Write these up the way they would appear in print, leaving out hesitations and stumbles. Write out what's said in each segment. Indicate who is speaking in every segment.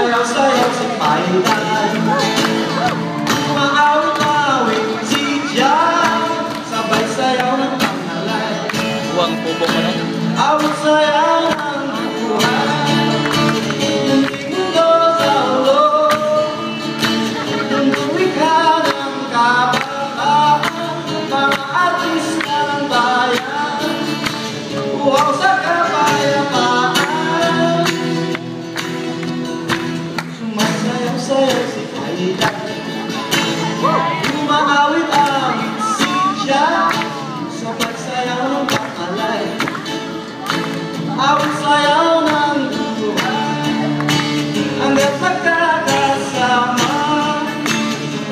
Speaker 1: Sumasayaw-sayaw si Paidan, maawit-awit si Jan, sabay sayaw ng pangalay.
Speaker 2: Huwag pupo mo na.
Speaker 1: Awit sayaw ng buhay, hindi mundo sa ulo, lumikha ng kabataan, mga artista ng bayan, uhaw sa kapayapaan. Sumasayaw-sayaw si Paidan, umaawit-awit si Jan, sabay sayaw ng pangalay. Awit sayaw ng buhay, hanggat magkakasama,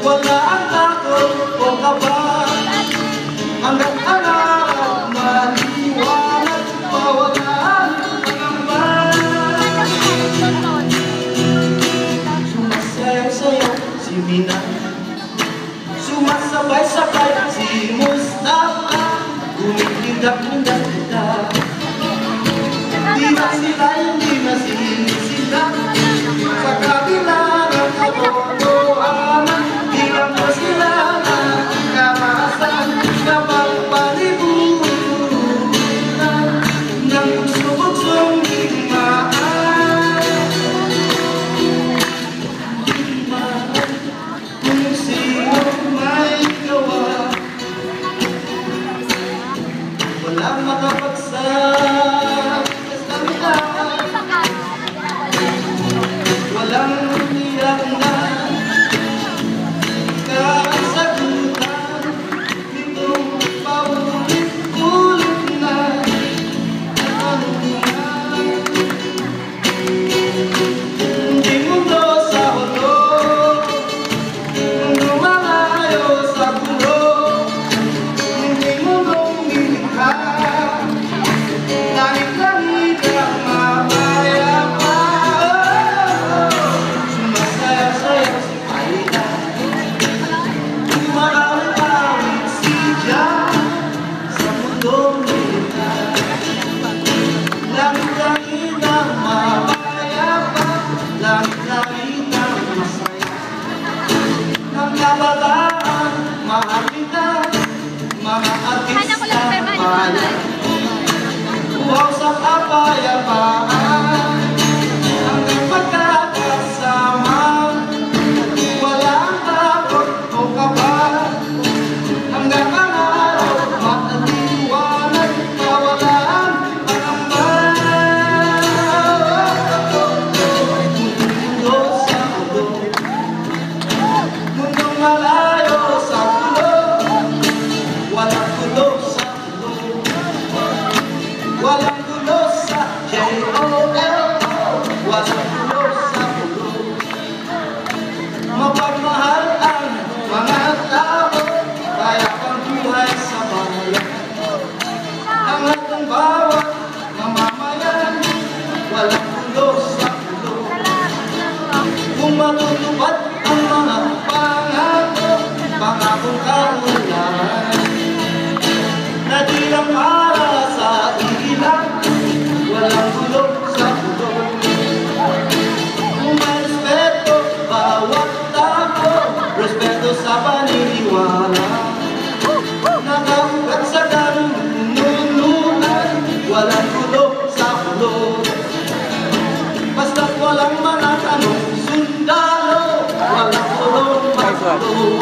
Speaker 1: wala ang takot o kaba, hanggat ang araw maliwanag, mawalaan ang pangamba. Sumasayaw-sayaw si Mina, sumasabay-sabay si Mustafa, gumitindak-tindak kita. Di ba sila hindi masisila sa kabila ng katotohanan, di lang po sila nakakarasan kapag palibutan ng bugso-bugsong digmaan. Kung sino may gawa, walang makapagsak, walang tiyak na kasagutan, itong paulit-ulit na tanungan. Hindi mundo sa ulo, mundo malayo sa pulo, hindi mundong nilikha, langit-langit ang mapayapa. Sumasayaw-sayaw si Paidan, umaawit-awit si Jan, sa mundong nilikha, langit-langit ang mapayapa, langit-langit ang masaya. Ang kabataan, mahapitan, mga artista ng bayan, uhaw sa kapayapaan, hanggang magkakasama, wala ang takot o kaba, hanggang ang araw maliwanag, mawalaan ang pangamba. Mundo sa ulo, mundong malayo sa ulo, walang gulo sa ulo, walang gulo sa J-O-L-O, walang gulo sa ulo. Mapagmahal ang mga tao, kaya pang buhay sa bayan. Angat ng bawat mamamayan, walang gulo sa ulo. Kung matutupad ang mga pangako, pangakong kaunlaran, na di lang para sa ilan, walang gulo sa ulo. Kung may respeto, bawat tao, respeto sa paniniwala, nakaugat sa kanununan, walang gulo sa ulo. Basta't walang mga tanong sundalo, walang gulo sa ulo.